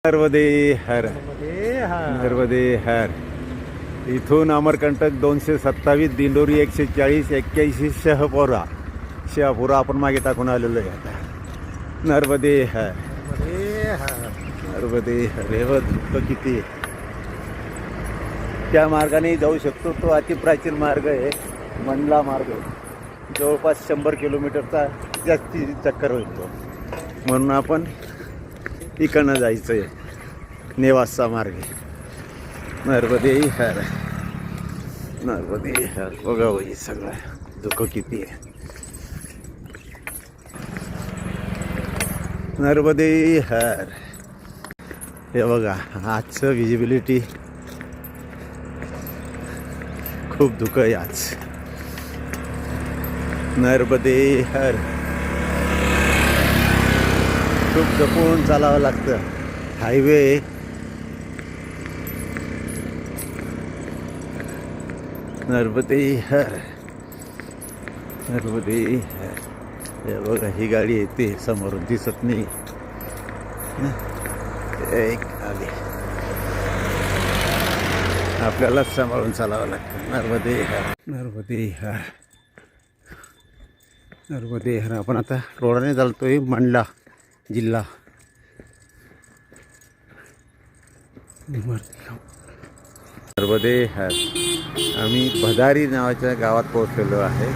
नर्मदे हर नर्मदे हर. इथून अमरकंटक 227, दिंडोरी 140, 81 शहापुरा आपण मागे टाकून आलेलो आहे आता. नर्मदे हर नर्मदे हर. हे बघ किती त्या मार्गाने जाऊ शकतो. तो अतिप्राचीन मार्ग आहे, मंडला मार्ग. जवळपास 100 किलोमीटरचा जास्ती चक्कर होईल तो. म्हणून आपण इकडनं जायचं आहे, नेवासा मार्गे. नर्मदे हर नर्मदे हर. बघा वही सगळं दुःख किती आहे. नर्मदे हर. हे बघा आजचं विजिबिलिटी खूप दुःख आहे आज. नर्मदे हर. खूप जपून चालावं लागतं. हायवे नर्मदे हर नर्मदे हर. हे बघा ही गाडी येते समोरून, दिसत नाही. एक आली. आपल्याला सांभाळून चालावं लागतं. नर्मदे हर नर्मदे हर नर्मदे हर. आपण आता रोडाने चालतोय, मंडला जिल्हा. नर्मदे हर. आम्ही भदारी नावाच्या गावात पोहोचलेलो आहे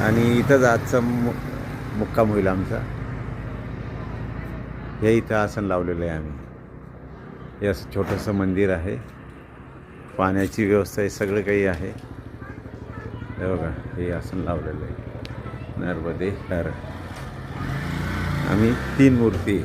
आणि इथंच आजचा मुक्काम होईल आमचा. हे इथं आसन लावलेलं आहे आम्ही. हे असं छोटंसं मंदिर आहे, पाण्याची व्यवस्था आहे, सगळं काही आहे. हे बघा हे आसन लावलेलं आहे. नर्मदे हर. आम्ही 3 मूर्ती